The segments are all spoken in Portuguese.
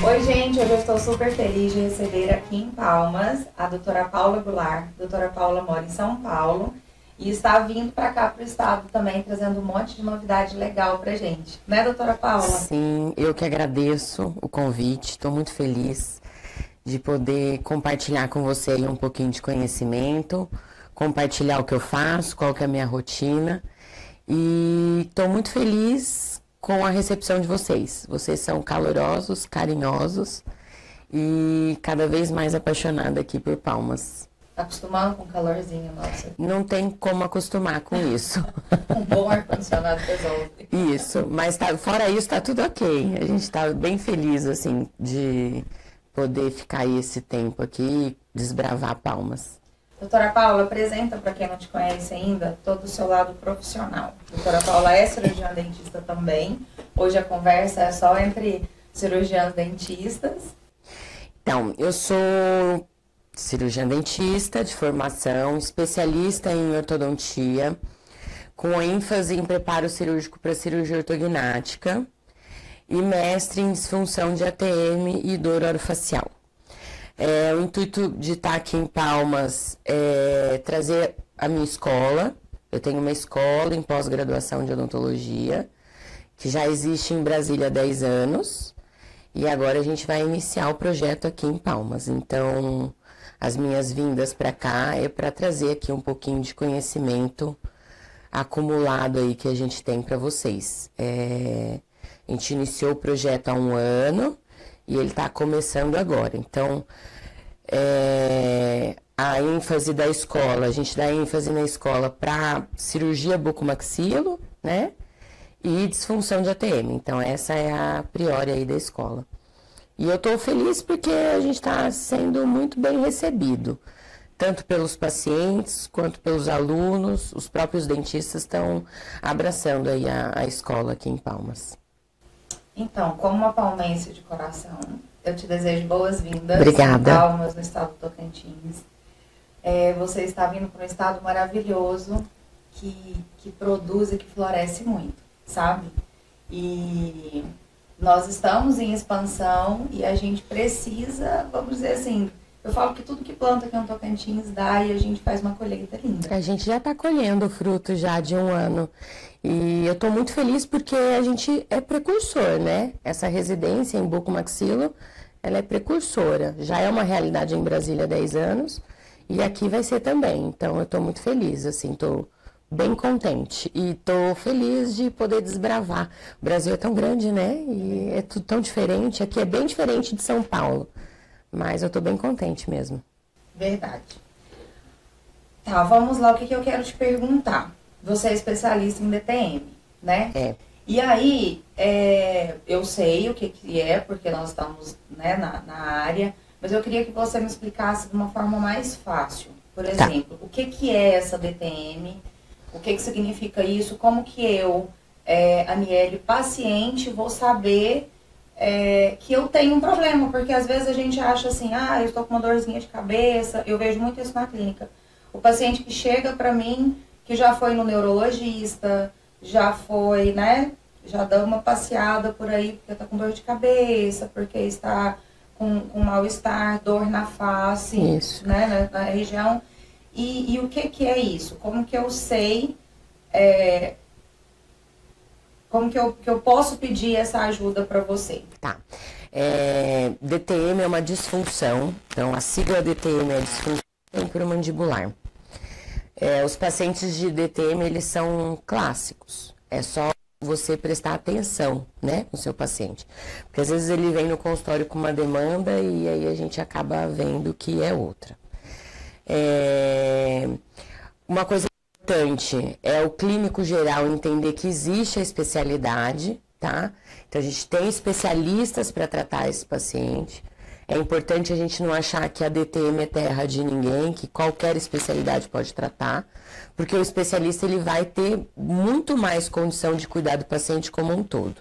Oi, gente, hoje eu estou super feliz de receber aqui em Palmas a doutora Paula Goulart. A doutora Paula mora em São Paulo e está vindo para cá, para o estado também, trazendo um monte de novidade legal pra gente. Né, doutora Paula? Sim, eu que agradeço o convite, estou muito feliz de poder compartilhar com você aí um pouquinho de conhecimento, compartilhar o que eu faço, qual que é a minha rotina. E estou muito feliz com a recepção de vocês. Vocês são calorosos, carinhosos e cada vez mais apaixonada aqui por Palmas. Tá acostumando com o calorzinho, nossa? Não tem como acostumar com isso. Um bom ar-condicionado resolve. Isso, mas fora isso tá tudo ok. A gente está bem feliz, assim, de poder ficar aí esse tempo aqui e desbravar Palmas. Doutora Paula, apresenta para quem não te conhece ainda todo o seu lado profissional. Doutora Paula é cirurgiã dentista também. Hoje a conversa é só entre cirurgiãs dentistas. Então, eu sou cirurgiã dentista de formação, especialista em ortodontia, com ênfase em preparo cirúrgico para cirurgia ortognática e mestre em disfunção de ATM e dor orofacial. O intuito de estar aqui em Palmas é trazer a minha escola. Eu tenho uma escola em pós-graduação de odontologia, que já existe em Brasília há 10 anos, e agora a gente vai iniciar o projeto aqui em Palmas. Então, as minhas vindas para cá é para trazer aqui um pouquinho de conhecimento acumulado aí que a gente tem para vocês. A gente iniciou o projeto há um ano, e ele está começando agora. Então, a ênfase da escola, a gente dá ênfase na escola para cirurgia bucomaxilo, né? E disfunção de ATM. Então, essa é a priori aí da escola. E eu estou feliz porque a gente está sendo muito bem recebido, tanto pelos pacientes quanto pelos alunos. Os próprios dentistas estão abraçando aí a escola aqui em Palmas. Então, como uma palmense de coração, eu te desejo boas-vindas. Obrigada. Em Palmas, no estado do Tocantins. Você está vindo para um estado maravilhoso, que produz e que floresce muito, sabe? E nós estamos em expansão e a gente precisa, vamos dizer assim, eu falo que tudo que planta aqui no Tocantins dá e a gente faz uma colheita linda. A gente já está colhendo o fruto já de um ano. E eu estou muito feliz porque a gente é precursor, né? Essa residência em bucomaxilo, ela é precursora. Já é uma realidade em Brasília há 10 anos e aqui vai ser também. Então eu estou muito feliz, assim, estou bem contente. E estou feliz de poder desbravar. O Brasil é tão grande, né? E é tudo tão diferente. Aqui é bem diferente de São Paulo. Mas eu estou bem contente mesmo. Verdade. Tá, vamos lá, o que eu quero te perguntar? Você é especialista em DTM, né? E aí, eu sei o que é, porque nós estamos, né, na área, mas eu queria que você me explicasse de uma forma mais fácil. Por exemplo, o que é essa DTM? O que significa isso? Como que eu, Aniele, paciente, vou saber que eu tenho um problema? Porque às vezes a gente acha assim, eu estou com uma dorzinha de cabeça, eu vejo muito isso na clínica. O paciente que chega para mim, que já foi no neurologista, já foi, né, já dá uma passeada por aí porque está com dor de cabeça, porque está com mal-estar, dor na face, né, na região. E o que é isso? Como que eu sei, como que eu posso pedir essa ajuda para você? Tá. DTM é uma disfunção, então a sigla DTM é disfunção temporomandibular. Os pacientes de DTM, eles são clássicos. É só você prestar atenção, né, no seu paciente. Porque às vezes ele vem no consultório com uma demanda e aí a gente acaba vendo que é outra. Uma coisa importante é o clínico geral entender que existe a especialidade, tá? Então a gente tem especialistas para tratar esse paciente. É importante a gente não achar que a DTM é terra de ninguém, que qualquer especialidade pode tratar, porque o especialista ele vai ter muito mais condição de cuidar do paciente como um todo.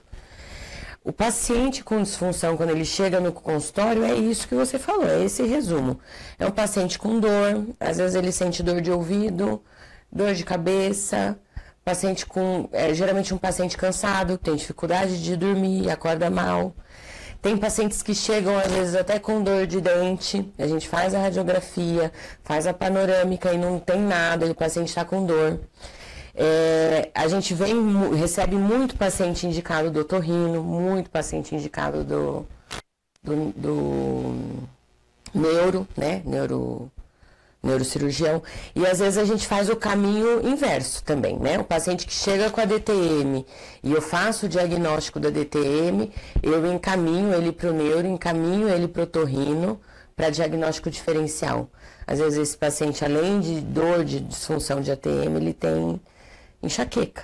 O paciente com disfunção, quando ele chega no consultório, é isso que você falou, é esse resumo. É um paciente com dor, às vezes ele sente dor de ouvido, dor de cabeça, paciente geralmente um paciente cansado, tem dificuldade de dormir, acorda mal. Tem pacientes que chegam, às vezes, até com dor de dente. A gente faz a radiografia, faz a panorâmica e não tem nada, o paciente está com dor. A gente recebe muito paciente indicado do otorrino, muito paciente indicado do neuro, né? Neurocirurgião, e às vezes a gente faz o caminho inverso também, né? O paciente que chega com a DTM e eu faço o diagnóstico da DTM, eu encaminho ele para o neuro, encaminho ele para o otorrino para diagnóstico diferencial. Às vezes esse paciente, além de dor, de disfunção de ATM, ele tem enxaqueca,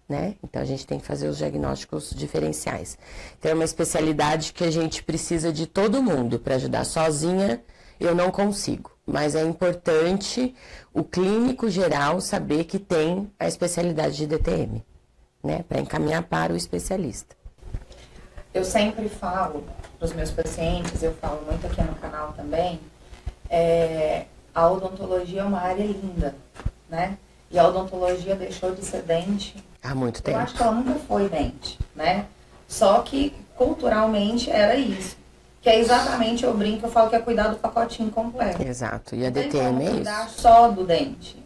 né? Então a gente tem que fazer os diagnósticos diferenciais. Então é uma especialidade que a gente precisa de todo mundo para ajudar. Sozinha eu não consigo. Mas é importante o clínico geral saber que tem a especialidade de DTM, né? Para encaminhar para o especialista. Eu sempre falo para os meus pacientes, eu falo muito aqui no canal também, a odontologia é uma área linda, né? E a odontologia deixou de ser dente há muito tempo. Eu acho que ela nunca foi dente, né? Só que culturalmente era isso. Que é exatamente, eu brinco, eu falo que é cuidar do pacotinho completo. Exato, e a DTM é cuidar isso. Só do dente.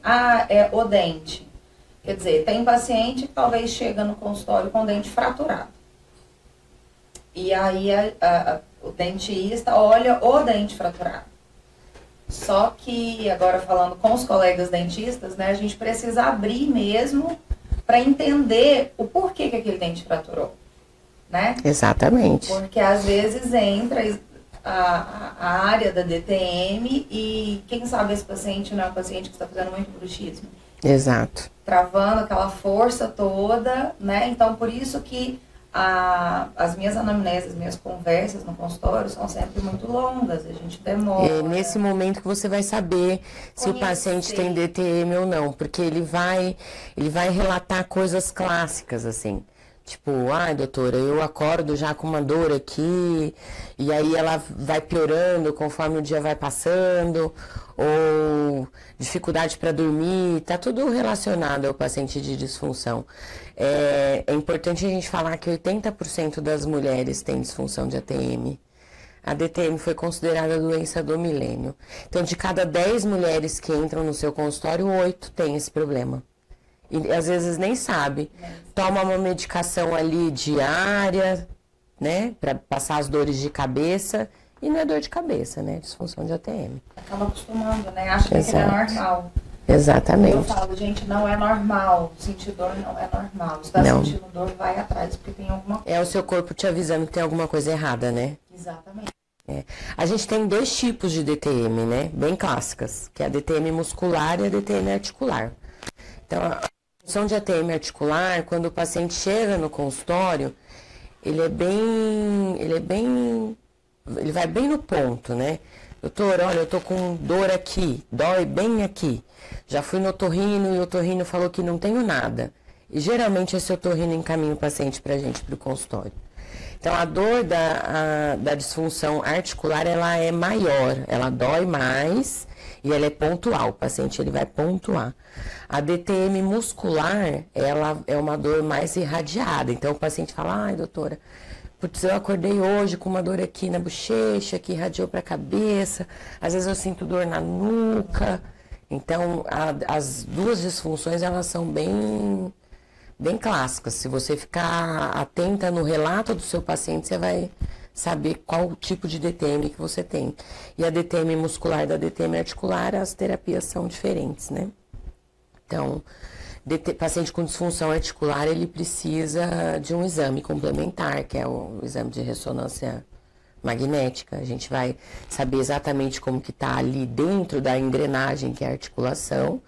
É o dente. Quer dizer, tem paciente que talvez chega no consultório com o dente fraturado. E aí o dentista olha o dente fraturado. Só que, agora falando com os colegas dentistas, né, a gente precisa abrir mesmo para entender o porquê que aquele dente fraturou. Né? Exatamente. Porque às vezes entra a área da DTM e quem sabe esse paciente não é um paciente que está fazendo muito bruxismo. Exato. Travando aquela força toda, né? Então por isso que as minhas anamneses, as minhas conversas no consultório são sempre muito longas, a gente demora. É nesse momento que você vai saber se o paciente tem DTM ou não, porque ele vai relatar coisas clássicas, assim. Tipo, doutora, eu acordo já com uma dor aqui, e aí ela vai piorando conforme o dia vai passando, ou dificuldade para dormir, tá tudo relacionado ao paciente de disfunção. É importante a gente falar que 80% das mulheres têm disfunção de ATM. A DTM foi considerada a doença do milênio. Então, de cada 10 mulheres que entram no seu consultório, 8 têm esse problema. E às vezes nem sabe. Toma uma medicação ali diária, né? Para passar as dores de cabeça. E não é dor de cabeça, né? Disfunção de ATM. Acaba acostumando, né? Acha que é normal. Exatamente. Eu falo, gente, não é normal. Sentir dor não é normal. Se está sentindo dor, vai atrás, porque tem alguma coisa. É o seu corpo te avisando que tem alguma coisa errada, né? Exatamente. A gente tem 2 tipos de DTM, né? Bem clássicas. Que é a DTM muscular e a DTM articular. Então, a disfunção de ATM articular, quando o paciente chega no consultório, ele vai bem no ponto, né? Doutor, olha, eu tô com dor aqui, dói bem aqui. Já fui no otorrino e o otorrino falou que não tenho nada. E geralmente esse otorrino encaminha o paciente pra gente pro consultório. Então a dor da disfunção articular, ela é maior, ela dói mais e ela é pontual, o paciente ele vai pontuar. A DTM muscular, ela é uma dor mais irradiada, então o paciente fala, ai doutora, putz, eu acordei hoje com uma dor aqui na bochecha, que irradiou para a cabeça, às vezes eu sinto dor na nuca. Então as 2 disfunções, elas são bem clássicas. Se você ficar atenta no relato do seu paciente, você vai saber qual tipo de DTM que você tem. E a DTM muscular e da DTM articular, as terapias são diferentes, né? Então, paciente com disfunção articular, ele precisa de um exame complementar, que é o exame de ressonância magnética. A gente vai saber exatamente como que está ali dentro da engrenagem, que é a articulação.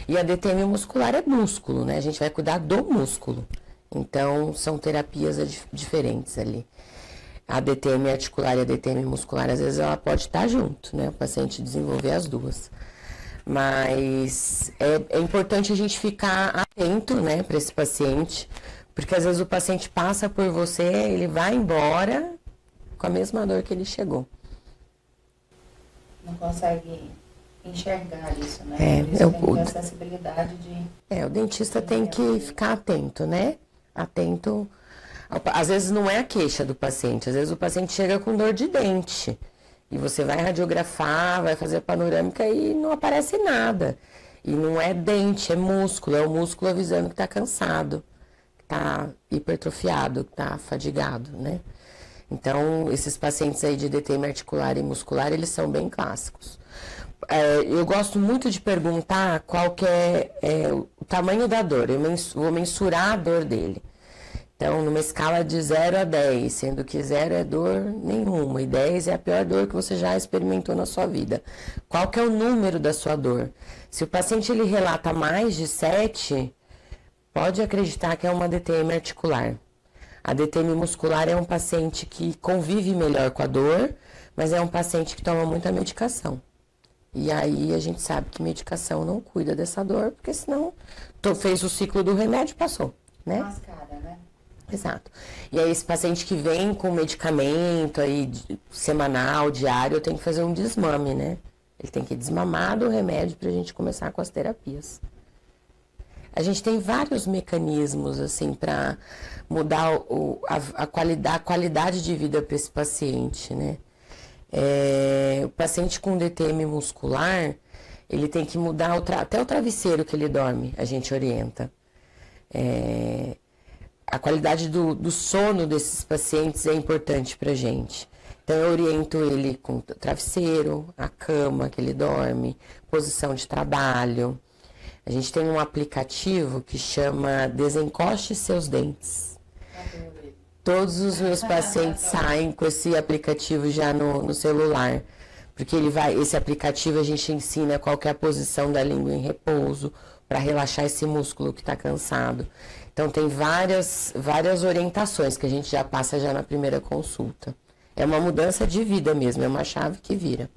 E a DTM muscular é músculo, né? A gente vai cuidar do músculo. Então, são terapias diferentes ali. A DTM articular e a DTM muscular, às vezes, ela pode estar junto, né? O paciente desenvolver as 2. Mas é importante a gente ficar atento, né, para esse paciente, porque às vezes o paciente passa por você, ele vai embora com a mesma dor que ele chegou. Não consegue enxergar isso, né? Por isso tem que ter a sensibilidade de... O dentista tem que ficar atento, né? Atento Às vezes não é a queixa do paciente, às vezes o paciente chega com dor de dente. E você vai radiografar, vai fazer panorâmica e não aparece nada. E não é dente, é o músculo avisando que está cansado, que está hipertrofiado, que está fadigado, né? Então, esses pacientes aí de DTM articular e muscular, eles são bem clássicos. Eu gosto muito de perguntar qual que é o tamanho da dor, eu vou mensurar a dor dele. Então, numa escala de 0 a 10, sendo que 0 é dor nenhuma e 10 é a pior dor que você já experimentou na sua vida. Qual que é o número da sua dor? Se o paciente ele relata mais de 7, pode acreditar que é uma DTM articular. A DTM muscular é um paciente que convive melhor com a dor, mas é um paciente que toma muita medicação. E aí a gente sabe que medicação não cuida dessa dor, porque senão fez o ciclo do remédio e passou, né? Mascara, né? Exato. E aí esse paciente que vem com medicamento aí semanal, diário, eu tenho que fazer um desmame, né? Ele tem que desmamar do remédio pra gente começar com as terapias. A gente tem vários mecanismos, assim, para mudar a qualidade de vida para esse paciente, né? O paciente com DTM muscular, ele tem que mudar até o travesseiro que ele dorme, a gente orienta. A qualidade do sono desses pacientes é importante para a gente. Então, eu oriento ele com o travesseiro, a cama que ele dorme, posição de trabalho. A gente tem um aplicativo que chama Desencoste Seus Dentes. Todos os meus pacientes saem com esse aplicativo já no celular. Porque esse aplicativo a gente ensina qual que é a posição da língua em repouso, para relaxar esse músculo que está cansado. Então, tem várias orientações que a gente já passa já na primeira consulta. É uma mudança de vida mesmo, é uma chave que vira.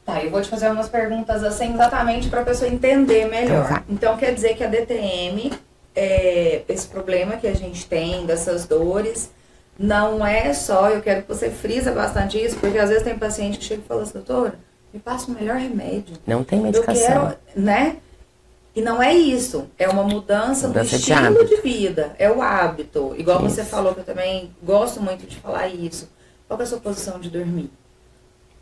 Tá, eu vou te fazer umas perguntas assim exatamente para a pessoa entender melhor. Então, quer dizer que a DTM, esse problema que a gente tem, dessas dores, não é só, eu quero que você frisa bastante isso, porque às vezes tem paciente que chega e fala assim, doutora, me passa o melhor remédio. Não tem medicação. Eu quero, né? E não é isso, é uma mudança do estilo de vida, é o hábito. Igual você falou, que eu também gosto muito de falar isso. Qual é a sua posição de dormir?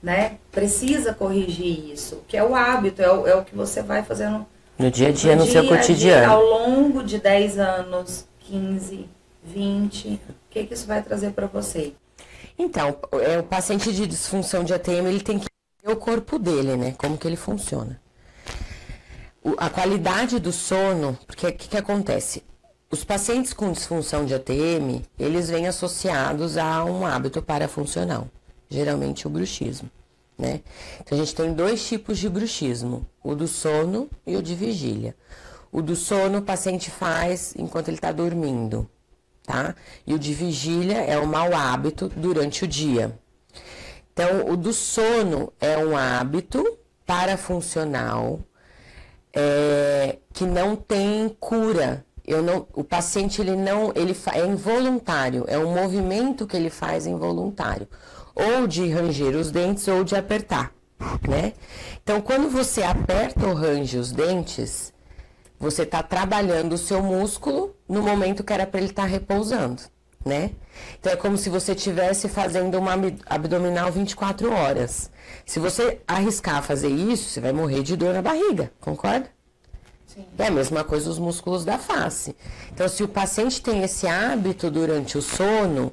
Né? Precisa corrigir isso, que é o hábito, é o que você vai fazendo no dia a dia, no seu cotidiano. Ao longo de 10 anos, 15, 20, o que isso vai trazer para você? Então, o paciente de disfunção de ATM, ele tem que ver o corpo dele, né? Como que ele funciona. A qualidade do sono, porque o que acontece? Os pacientes com disfunção de ATM, eles vêm associados a um hábito parafuncional, geralmente o bruxismo, né? Então, a gente tem 2 tipos de bruxismo, o do sono e o de vigília. O do sono o paciente faz enquanto ele está dormindo, tá? E o de vigília é um mau hábito durante o dia. Então, o do sono é um hábito parafuncional, que não tem cura. O paciente é involuntário, é um movimento que ele faz involuntário, ou de ranger os dentes ou de apertar, né? Então, quando você aperta ou range os dentes, você está trabalhando o seu músculo no momento que era para ele estar repousando, né? Então, é como se você estivesse fazendo uma abdominal 24 horas. Se você arriscar fazer isso, você vai morrer de dor na barriga, concorda? Sim. É a mesma coisa os músculos da face. Então, se o paciente tem esse hábito durante o sono,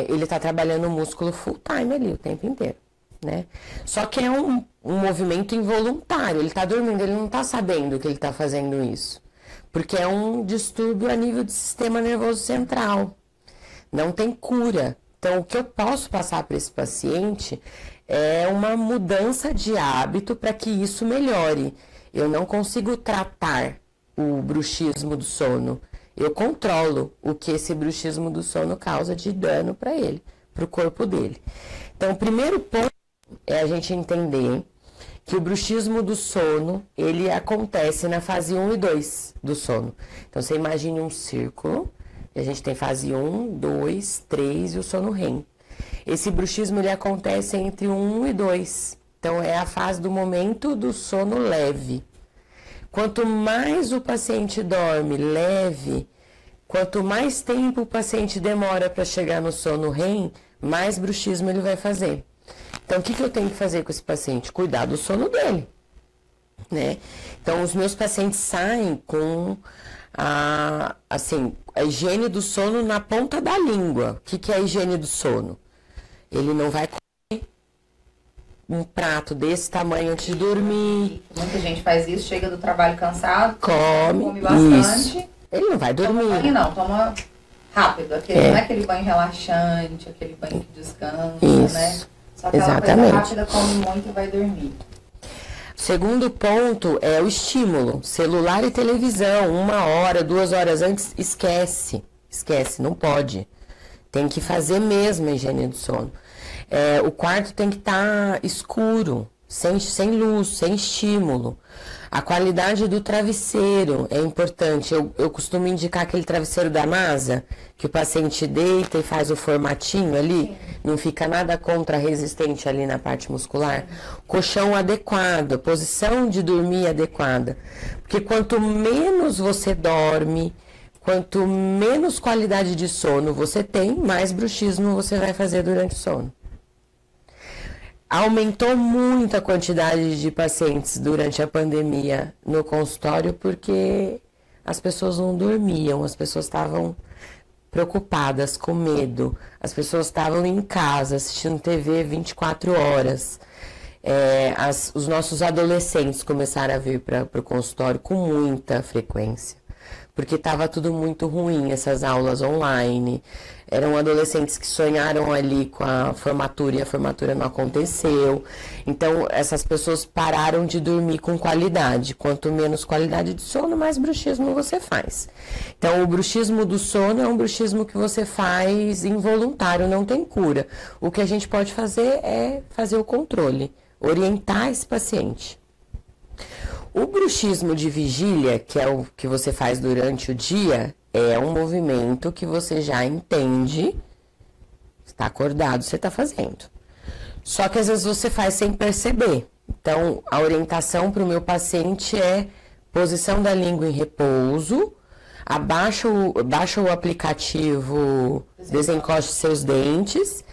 ele está trabalhando o músculo full time ali, o tempo inteiro, né? Só que é um movimento involuntário, ele está dormindo, ele não está sabendo que ele está fazendo isso. Porque é um distúrbio a nível do sistema nervoso central. Não tem cura. Então, o que eu posso passar para esse paciente é uma mudança de hábito para que isso melhore. Eu não consigo tratar o bruxismo do sono. Eu controlo o que esse bruxismo do sono causa de dano para ele, para o corpo dele. Então, o primeiro ponto é a gente entender que o bruxismo do sono, ele acontece na fase 1 e 2 do sono. Então, você imagine um círculo, e a gente tem fase 1, 2, 3 e o sono REM. Esse bruxismo, ele acontece entre 1 e 2. Então, é a fase do momento do sono leve. Quanto mais o paciente dorme leve, Quanto mais tempo o paciente demora para chegar no sono REM, mais bruxismo ele vai fazer. Então, o que eu tenho que fazer com esse paciente? Cuidar do sono dele, né? Então, os meus pacientes saem com a higiene do sono na ponta da língua. O que é a higiene do sono? Ele não vai comer um prato desse tamanho antes de dormir. Muita gente faz isso, chega do trabalho cansado, come bastante. Isso. Ele não vai dormir. Toma banho não, toma rápido. Não é aquele banho relaxante, aquele banho que descansa, isso. Né? Só aquela coisa rápida, come muito e vai dormir. Segundo ponto é o estímulo. Celular e televisão, 1 hora, 2 horas antes, esquece. Esquece, não pode. Tem que fazer mesmo a higiene do sono. O quarto tem que estar escuro, sem luz, sem estímulo. A qualidade do travesseiro é importante. Eu costumo indicar aquele travesseiro da NASA, que o paciente deita e faz o formatinho ali. Sim. Não fica nada contra-resistente ali na parte muscular. Colchão adequado, posição de dormir adequada. Porque quanto menos você dorme, quanto menos qualidade de sono você tem, mais bruxismo você vai fazer durante o sono. Aumentou muito a quantidade de pacientes durante a pandemia no consultório porque as pessoas não dormiam, as pessoas estavam preocupadas, com medo, as pessoas estavam em casa assistindo TV 24 horas. Os nossos adolescentes começaram a vir para o consultório com muita frequência, porque estava tudo muito ruim, essas aulas online. Eram adolescentes que sonharam ali com a formatura e a formatura não aconteceu. Então, essas pessoas pararam de dormir com qualidade. Quanto menos qualidade de sono, mais bruxismo você faz. Então, o bruxismo do sono é um bruxismo que você faz involuntário, não tem cura. O que a gente pode fazer é fazer o controle, orientar esse paciente. O bruxismo de vigília, que é o que você faz durante o dia, é um movimento que você já entende, está acordado, você está fazendo. Só que às vezes você faz sem perceber. Então, a orientação para o meu paciente é posição da língua em repouso, baixa o aplicativo, desencoste seus dentes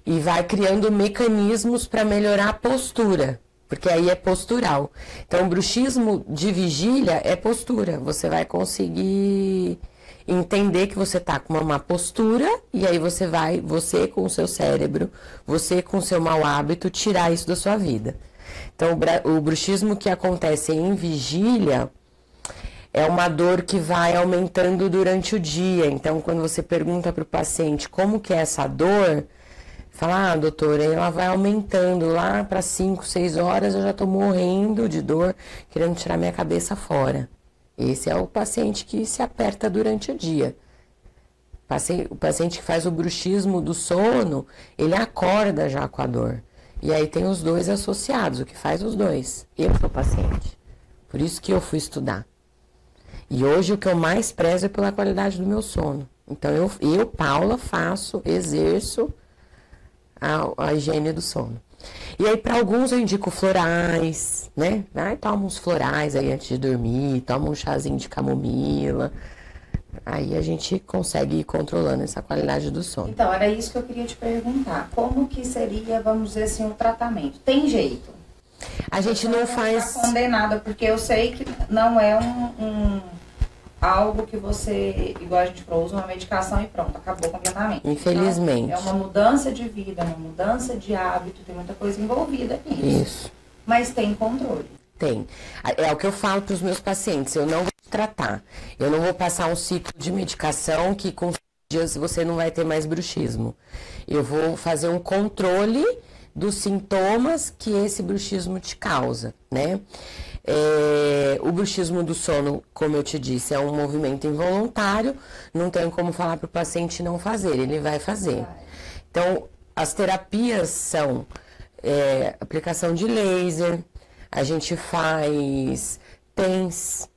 e vai criando mecanismos para melhorar a postura. Porque aí é postural. Então, o bruxismo de vigília é postura. Você vai conseguir entender que você está com uma má postura e aí você com o seu cérebro, você com o seu mau hábito, tirar isso da sua vida. Então, o bruxismo que acontece em vigília é uma dor que vai aumentando durante o dia. Então, quando você pergunta para o paciente como que é essa dor, fala, doutora, ela vai aumentando lá para 5, 6 horas, eu já estou morrendo de dor, querendo tirar minha cabeça fora. Esse é o paciente que se aperta durante o dia. O paciente que faz o bruxismo do sono, ele acorda já com a dor. E aí tem os dois associados, o que faz os dois. Eu sou paciente. Por isso que eu fui estudar. E hoje o que eu mais prezo é pela qualidade do meu sono. Então eu Paula, exerço a higiene do sono. E aí, para alguns, eu indico florais, né? Toma uns florais aí antes de dormir, toma um chazinho de camomila. Aí a gente consegue ir controlando essa qualidade do sono. Então, era isso que eu queria te perguntar. Como que seria, vamos dizer assim, o tratamento? Tem jeito? A gente não faz... Tá condenada, porque eu sei que não é algo que você, igual a gente falou, usa uma medicação e pronto, acabou completamente. Infelizmente. Então, é uma mudança de vida, uma mudança de hábito, tem muita coisa envolvida nisso. Isso. Mas tem controle. Tem. É o que eu falo para os meus pacientes, eu não vou tratar. Eu não vou passar um ciclo de medicação que com dias você não vai ter mais bruxismo. Eu vou fazer um controle dos sintomas que esse bruxismo te causa, né? O bruxismo do sono, como eu te disse, é um movimento involuntário, não tem como falar para o paciente não fazer, ele vai fazer. Então, as terapias são aplicação de laser, a gente faz TENS,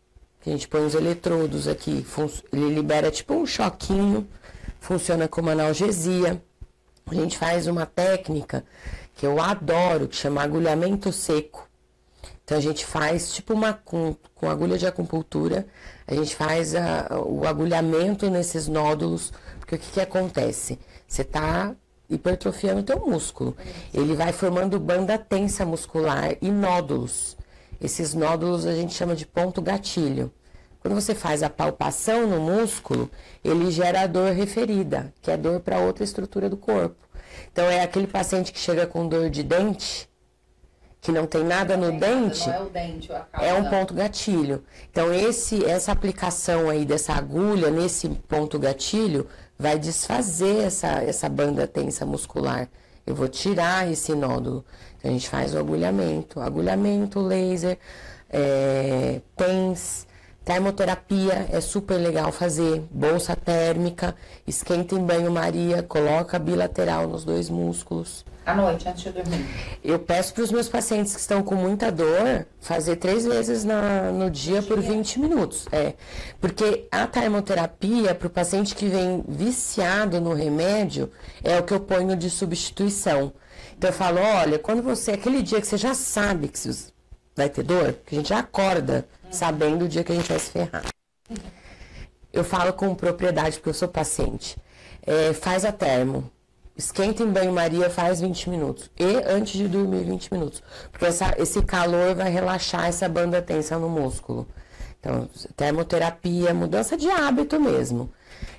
que a gente põe os eletrodos aqui, ele libera tipo um choquinho, funciona como analgesia. A gente faz uma técnica que eu adoro, que chama agulhamento seco. Então a gente faz tipo com agulha de acupuntura, a gente faz o agulhamento nesses nódulos, porque o que acontece? Você está hipertrofiando o teu músculo. Ele vai formando banda tensa muscular e nódulos. Esses nódulos a gente chama de ponto gatilho. Quando você faz a palpação no músculo, ele gera a dor referida, que é dor para outra estrutura do corpo. Então é aquele paciente que chega com dor de dente, que não tem nada no dente, não é o dente, a cauda. É um ponto gatilho. Então essa aplicação aí dessa agulha nesse ponto gatilho vai desfazer essa banda tensa muscular. Eu vou tirar esse nódulo. Então a gente faz o agulhamento, laser, TENS, termoterapia é super legal fazer, bolsa térmica, esquenta em banho-maria, coloca bilateral nos 2 músculos. À noite, antes de dormir? Eu peço para os meus pacientes que estão com muita dor fazer 3 vezes no dia por 20 minutos. Porque a termoterapia, para o paciente que vem viciado no remédio, é o que eu ponho de substituição. Então eu falo, olha, quando aquele dia que você já sabe que vai ter dor, que a gente já acorda sabendo o dia que a gente vai se ferrar. Eu falo com propriedade, porque eu sou paciente. Faz a termo. Esquenta em banho-maria, faz 20 minutos. E antes de dormir, 20 minutos. Porque esse calor vai relaxar essa banda tensa no músculo. Então, termoterapia, mudança de hábito mesmo.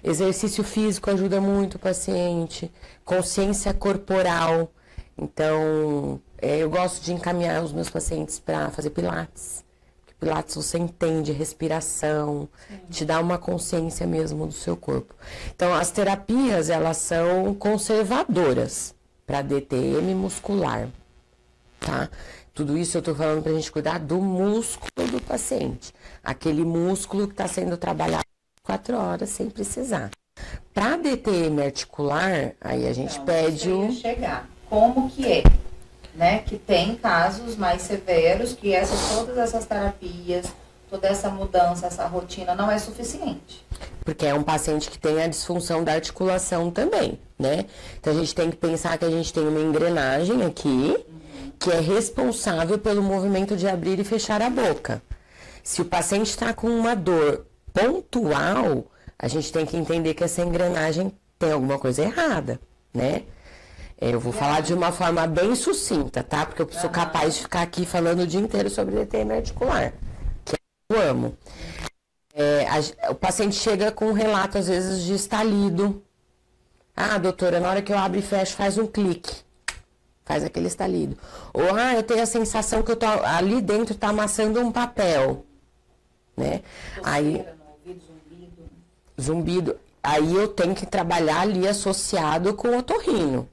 Exercício físico ajuda muito o paciente. Consciência corporal. Então, eu gosto de encaminhar os meus pacientes para fazer pilates. Pilates você entende respiração, te dá uma consciência mesmo do seu corpo. Então, as terapias, elas são conservadoras para DTM muscular, tá? Tudo isso eu tô falando pra gente cuidar do músculo do paciente. Aquele músculo que está sendo trabalhado 4 horas sem precisar. Para DTM articular, aí a gente pede chegar. Como que é? Né, que tem casos mais severos que todas essas terapias, toda essa mudança, essa rotina não é suficiente. Porque é um paciente que tem a disfunção da articulação também, né? Então a gente tem que pensar que a gente tem uma engrenagem aqui, que é responsável pelo movimento de abrir e fechar a boca. Se o paciente está com uma dor pontual, a gente tem que entender que essa engrenagem tem alguma coisa errada, né? Eu vou falar de uma forma bem sucinta, tá? Porque eu sou capaz de ficar aqui falando o dia inteiro sobre DTM articular, que eu amo. O paciente chega com um relato, às vezes, de estalido. Ah, doutora, na hora que eu abro e fecho, faz um clique. Faz aquele estalido. Ou, eu tenho a sensação que eu tô ali dentro, tá amassando um papel. Né? Aí, zumbido. Aí eu tenho que trabalhar ali associado com o otorrino.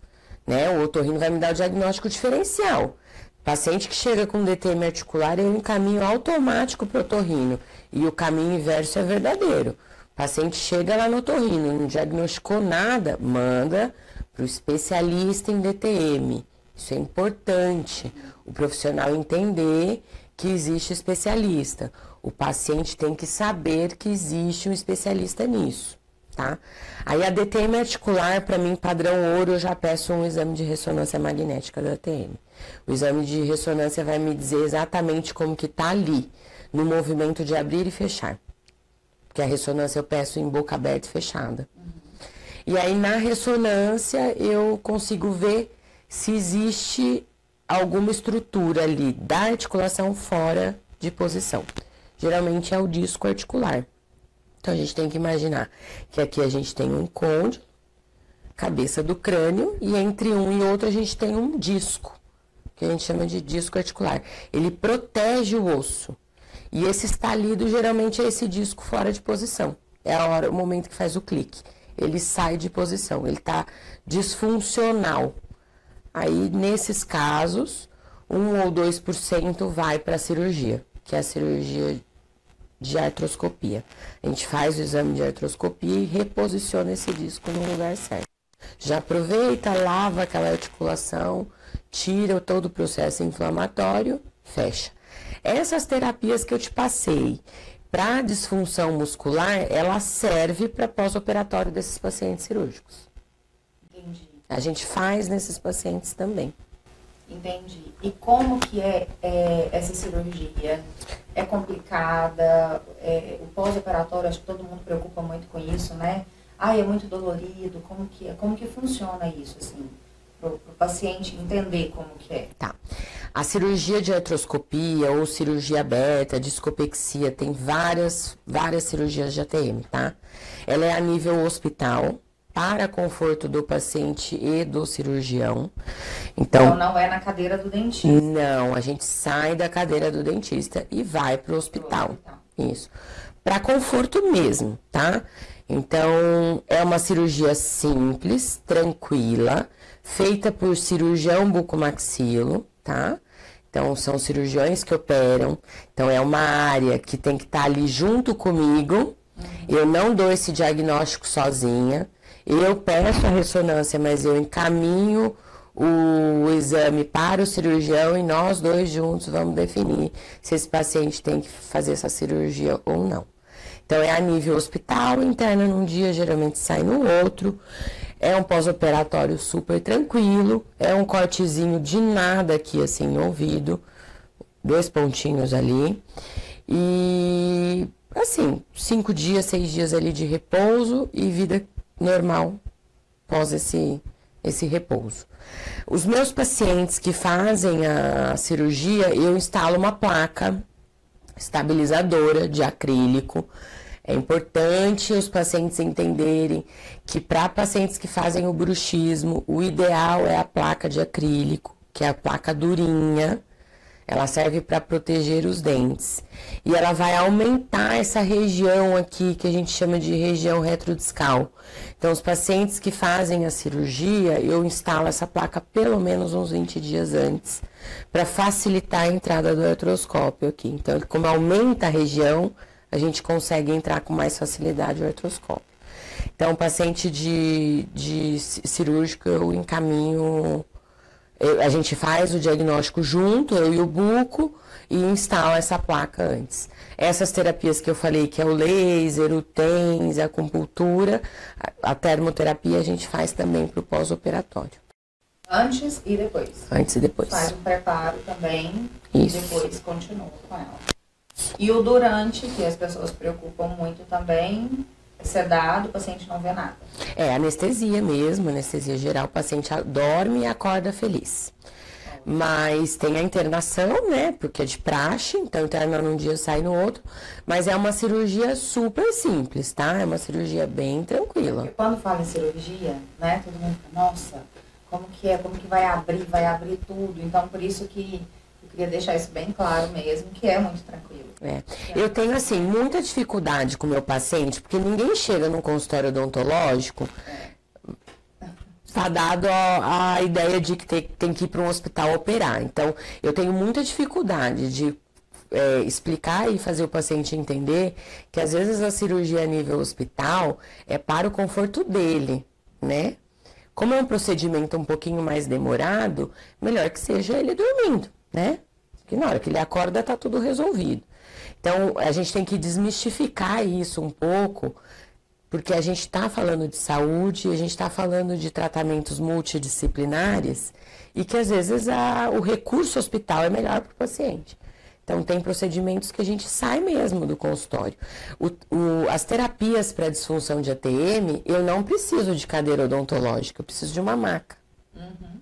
Né? O otorrino vai me dar o diagnóstico diferencial. Paciente que chega com DTM articular, é um caminho automático para o otorrino. E o caminho inverso é verdadeiro. O paciente chega lá no otorrino, não diagnosticou nada, manda para o especialista em DTM. Isso é importante. O profissional entender que existe especialista. O paciente tem que saber que existe um especialista nisso. Tá? Aí a DTM articular, para mim, padrão ouro, eu já peço um exame de ressonância magnética da DTM. O exame de ressonância vai me dizer exatamente como que tá ali, no movimento de abrir e fechar. Porque a ressonância eu peço em boca aberta e fechada. E aí na ressonância eu consigo ver se existe alguma estrutura ali da articulação fora de posição. Geralmente é o disco articular. Então, a gente tem que imaginar que aqui a gente tem um côndilo, cabeça do crânio, e entre um e outro a gente tem um disco, que a gente chama de disco articular. Ele protege o osso. E esse estalido, geralmente, é esse disco fora de posição. É o momento que faz o clique. Ele sai de posição, ele está disfuncional. Aí, nesses casos, 1 ou 2% vai para a cirurgia, que é a cirurgia de artroscopia. A gente faz o exame de artroscopia e reposiciona esse disco no lugar certo. Já aproveita, lava aquela articulação, tira todo o processo inflamatório, fecha. Essas terapias que eu te passei para disfunção muscular, ela serve para pós-operatório desses pacientes cirúrgicos. Entendi. A gente faz nesses pacientes também. Entendi. E como que essa cirurgia? É complicada? O pós-operatório, acho que todo mundo preocupa muito com isso, né? É muito dolorido. Como que é? Como que funciona isso, assim? Para o paciente entender como que é. Tá. A cirurgia de artroscopia ou cirurgia aberta, discopexia, tem várias cirurgias de ATM, tá? Ela é a nível hospital, para conforto do paciente e do cirurgião. Então não é na cadeira do dentista? Não, a gente sai da cadeira do dentista e vai para o hospital. Isso. Para conforto mesmo, tá? Então, é uma cirurgia simples, tranquila, feita por cirurgião bucomaxilo, tá? Então, são cirurgiões que operam. Então, é uma área que tem que estar ali junto comigo. Eu não dou esse diagnóstico sozinha. Eu peço a ressonância, mas eu encaminho o exame para o cirurgião e nós dois juntos vamos definir se esse paciente tem que fazer essa cirurgia ou não. Então, é a nível hospital, interna num dia, geralmente sai no outro. É um pós-operatório super tranquilo, é um cortezinho de nada aqui, assim, no ouvido, 2 pontinhos ali. E, assim, 5 dias, 6 dias ali de repouso e vida normal após esse repouso. Os meus pacientes que fazem a cirurgia, eu instalo uma placa estabilizadora de acrílico. É importante os pacientes entenderem que para pacientes que fazem o bruxismo, o ideal é a placa de acrílico, que é a placa durinha. Ela serve para proteger os dentes. E ela vai aumentar essa região aqui, que a gente chama de região retrodiscal. Então, os pacientes que fazem a cirurgia, eu instalo essa placa pelo menos uns 20 dias antes, para facilitar a entrada do artroscópio aqui. Então, como aumenta a região, a gente consegue entrar com mais facilidade no artroscópio. Então, paciente de cirúrgico, eu encaminho... A gente faz o diagnóstico junto, eu e o buco, e instala essa placa antes. Essas terapias que eu falei, que é o laser, o TENS, a acupuntura, a termoterapia, a gente faz também para o pós-operatório. Antes e depois? Antes e depois. Faz um preparo também. Isso. E depois continua com ela. E o durante, que as pessoas se preocupam muito também... sedado, o paciente não vê nada. É anestesia mesmo, anestesia geral, o paciente dorme e acorda feliz. Mas tem a internação, né, porque é de praxe, então interna num dia, sai no outro, mas é uma cirurgia super simples, tá? É uma cirurgia bem tranquila. Porque quando fala em cirurgia, né, todo mundo fala, nossa, como que é, como que vai abrir tudo, então por isso que eu queria deixar isso bem claro mesmo, que é muito tranquilo. Eu tenho, assim, muita dificuldade com o meu paciente, porque ninguém chega num consultório odontológico fadado a ideia de que tem que ir para um hospital operar. Então, eu tenho muita dificuldade de explicar e fazer o paciente entender que, às vezes, a cirurgia a nível hospital é para o conforto dele, né? Como é um procedimento um pouquinho mais demorado, melhor que seja ele dormindo, né? Porque na hora que ele acorda, tá tudo resolvido. Então, a gente tem que desmistificar isso um pouco, porque a gente está falando de saúde, a gente está falando de tratamentos multidisciplinares e que, às vezes, o recurso hospital é melhor para o paciente. Então, tem procedimentos que a gente sai mesmo do consultório. As terapias para disfunção de ATM, eu não preciso de cadeira odontológica, eu preciso de uma maca. Uhum.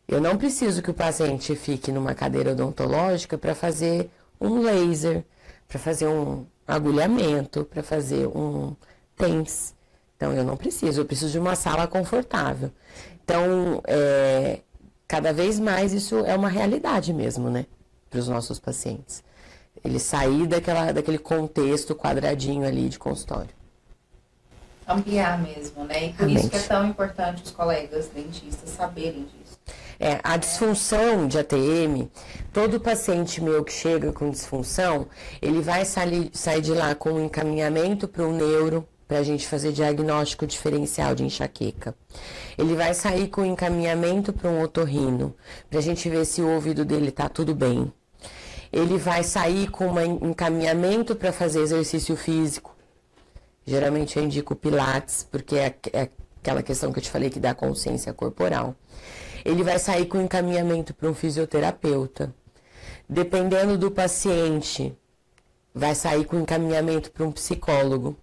Eu não preciso que o paciente fique numa cadeira odontológica para fazer um laser, para fazer um agulhamento, para fazer um TENS. Então, eu não preciso, eu preciso de uma sala confortável. Então, cada vez mais isso é uma realidade mesmo, né, para os nossos pacientes. Ele sair daquele contexto quadradinho ali de consultório. Ampliar mesmo, né? E por isso que é tão importante os colegas dentistas saberem disso. A disfunção de ATM, todo paciente meu que chega com disfunção, ele vai sair de lá com um encaminhamento para um neuro, para a gente fazer diagnóstico diferencial de enxaqueca. Ele vai sair com encaminhamento para um otorrino, para a gente ver se o ouvido dele está tudo bem. Ele vai sair com um encaminhamento para fazer exercício físico. Geralmente eu indico Pilates, porque aquela questão que eu te falei que dá consciência corporal. Ele vai sair com encaminhamento para um fisioterapeuta. Dependendo do paciente, vai sair com encaminhamento para um psicólogo.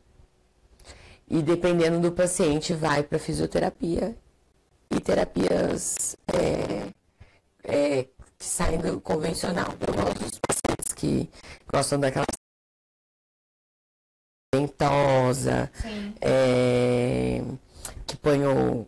E dependendo do paciente, vai para fisioterapia e terapias que saem do convencional. Eu gosto dos pacientes que gostam daquela ventosa, que põe o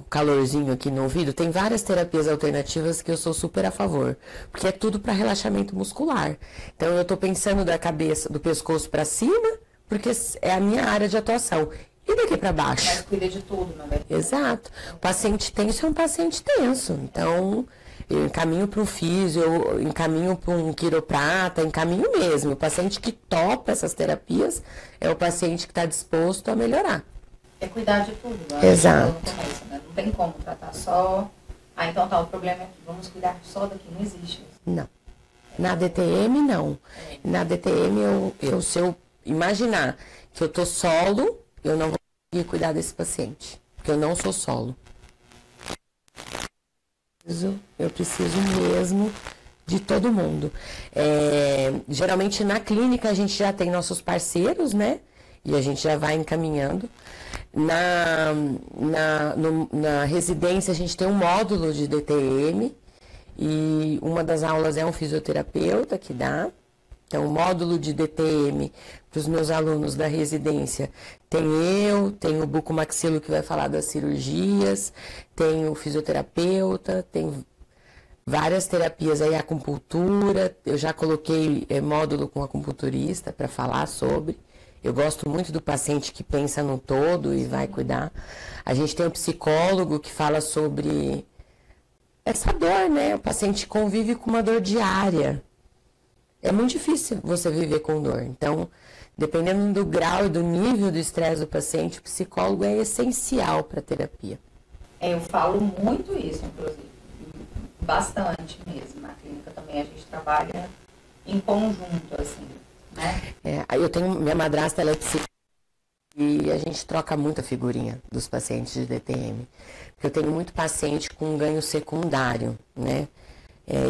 calorzinho aqui no ouvido. Tem várias terapias alternativas que eu sou super a favor, porque é tudo para relaxamento muscular. Então eu estou pensando da cabeça, do pescoço para cima, porque é a minha área de atuação. E daqui para baixo? Mas cuida de tudo, não é? Exato. O paciente tenso é um paciente tenso. Então, eu encaminho para um físio, eu encaminho para um quiroprata, encaminho mesmo. O paciente que topa essas terapias é o paciente que está disposto a melhorar. É cuidar de tudo. Exato. No começo, né? Não tem como tratar só. Então tá, o problema é que vamos cuidar só daqui. Não existe isso. Não. Na DTM, não. Na DTM, se eu imaginar que eu tô solo, eu não vou conseguir cuidar desse paciente, porque eu não sou solo. Eu preciso mesmo de todo mundo. Geralmente na clínica a gente já tem nossos parceiros, né? E a gente já vai encaminhando. Na residência a gente tem um módulo de DTM e uma das aulas é um fisioterapeuta que dá. Então, o módulo de DTM para os meus alunos da residência tem o bucomaxilo que vai falar das cirurgias, tem o fisioterapeuta, tem várias terapias aí, acupuntura, eu já coloquei módulo com acupunturista para falar sobre. Eu gosto muito do paciente que pensa no todo e vai cuidar. A gente tem um psicólogo que fala sobre essa dor, né? O paciente convive com uma dor diária. É muito difícil você viver com dor. Então, dependendo do grau e do nível do estresse do paciente, o psicólogo é essencial para a terapia. Eu falo muito isso, inclusive. Bastante mesmo. Na clínica também a gente trabalha em conjunto, assim, né? Eu tenho, minha madrasta, ela é psicóloga e a gente troca muita figurinha dos pacientes de DTM. Porque eu tenho muito paciente com ganho secundário, né?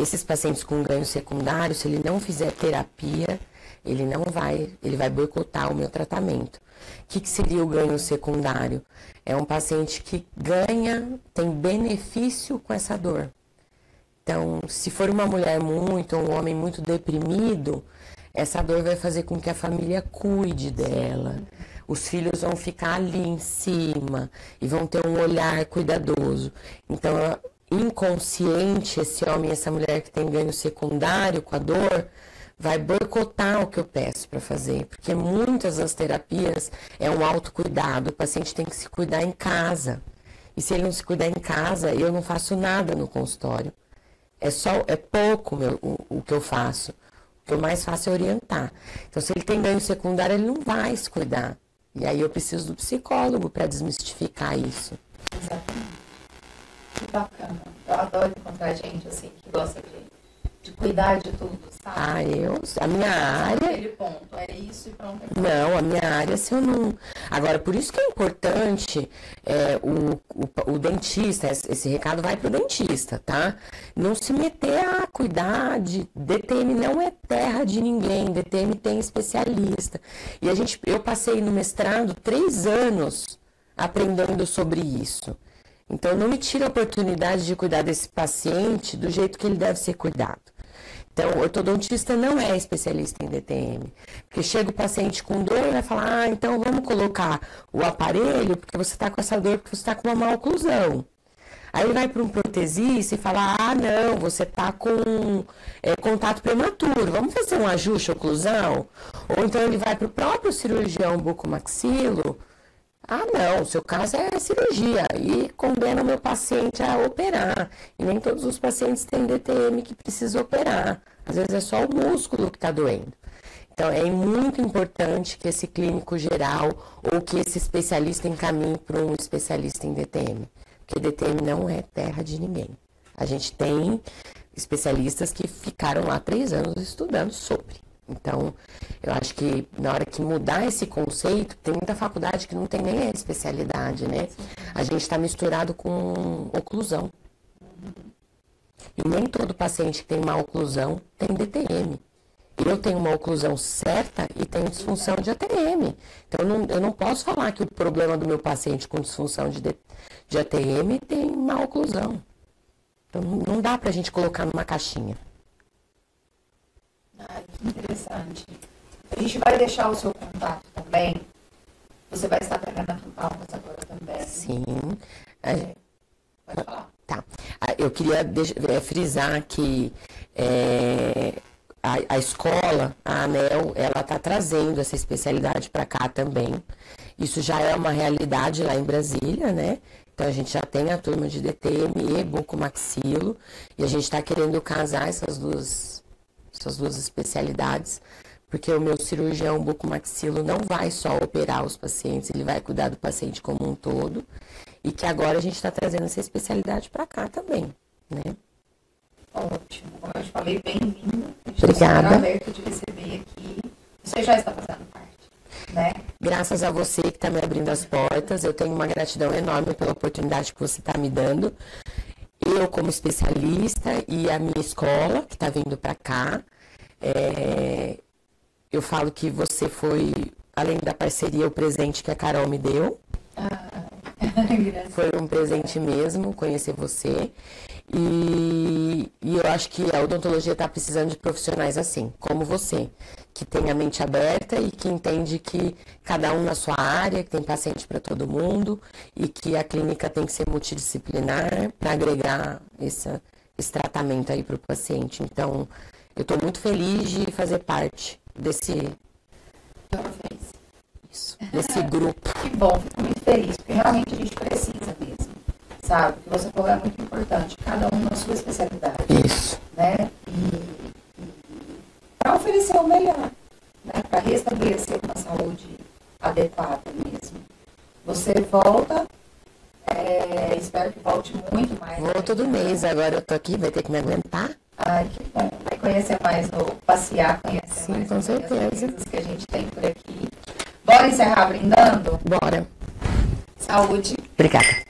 Esses pacientes com ganho secundário, se ele não fizer terapia, ele vai boicotar o meu tratamento. O que seria o ganho secundário? É um paciente que tem benefício com essa dor. Então, se for uma mulher ou um homem muito deprimido, essa dor vai fazer com que a família cuide dela. Os filhos vão ficar ali em cima e vão ter um olhar cuidadoso. Então, inconsciente, esse homem e essa mulher que tem ganho secundário com a dor, vai boicotar o que eu peço para fazer, porque muitas das terapias é um autocuidado, o paciente tem que se cuidar em casa, e se ele não se cuidar em casa, eu não faço nada no consultório, é pouco o que eu faço, o que eu mais faço é orientar. Então, se ele tem ganho secundário, ele não vai se cuidar, e aí eu preciso do psicólogo para desmistificar isso. Exatamente. Que bacana. Eu adoro encontrar gente assim que gosta de cuidar de tudo, sabe? A minha área... Aquele ponto, é isso e pronto. Não, a minha área, se eu não... Agora, por isso que é importante o dentista, esse recado vai pro dentista, tá? Não se meter a cuidar de... DTM não é terra de ninguém, DTM tem especialista. E eu passei no mestrado 3 anos aprendendo sobre isso. Então, não me tira a oportunidade de cuidar desse paciente do jeito que ele deve ser cuidado. Então, o ortodontista não é especialista em DTM. Porque chega o paciente com dor e vai falar, então vamos colocar o aparelho porque você está com essa dor, porque você está com uma má oclusão. Aí ele vai para um protesista e fala, não, você está com contato prematuro, vamos fazer um ajuste oclusal? Ou então ele vai para o próprio cirurgião bucomaxilo, não, o seu caso é cirurgia e condena o meu paciente a operar. E nem todos os pacientes têm DTM que precisa operar. Às vezes é só o músculo que está doendo. Então, é muito importante que esse clínico geral ou que esse especialista encaminhe para um especialista em DTM. Porque DTM não é terra de ninguém. A gente tem especialistas que ficaram lá 3 anos estudando sobre. Então, eu acho que na hora que mudar esse conceito, tem muita faculdade que não tem nem a especialidade, né? A gente está misturado com oclusão. E nem todo paciente que tem uma oclusão tem DTM. Eu tenho uma oclusão certa e tenho disfunção de ATM. Então, eu não posso falar que o problema do meu paciente com disfunção de ATM tem uma oclusão. Então, não dá pra gente colocar numa caixinha. Que interessante. A gente vai deixar o seu contato também. Você vai estar pegando aulas agora também. Sim. Pode falar. Tá. Eu queria frisar que a escola, a ANEEL, ela está trazendo essa especialidade para cá também. Isso já é uma realidade lá em Brasília, né? Então, a gente já tem a turma de DTM e bucomaxilo, e a gente está querendo casar essas duas especialidades, porque o meu cirurgião bucomaxilo não vai só operar os pacientes, ele vai cuidar do paciente como um todo, e que agora a gente está trazendo essa especialidade para cá também, né? Ótimo. Como eu te falei, bem-vindo. Obrigada. Aberto de receber aqui. Você já está fazendo parte, né? Graças a você que está me abrindo as portas, eu tenho uma gratidão enorme pela oportunidade que você está me dando. Eu, como especialista, e a minha escola, que está vindo para cá, eu falo que você foi, além da parceria, o presente que a Carol me deu. Foi um presente mesmo, conhecer você. E eu acho que a odontologia está precisando de profissionais assim, como você, que tem a mente aberta e que entende que cada um na sua área, que tem paciente para todo mundo e que a clínica tem que ser multidisciplinar para agregar esse tratamento aí para o paciente. Então, eu estou muito feliz de fazer parte desse grupo. Que bom, fico muito feliz, porque realmente a gente precisa mesmo, sabe? O que você falou é muito importante, cada um na sua especialidade. Isso. Né? E para oferecer o melhor, né? Para restabelecer uma saúde adequada mesmo. Você volta, espero que volte muito mais. Vou todo mês, agora eu tô aqui, vai ter que me aguentar. Ai, que bom. Vai conhecer mais, passear, conhecer Sim, mais com certeza. as coisas que a gente tem por aqui. Bora encerrar brindando? Bora. Saúde. Obrigada.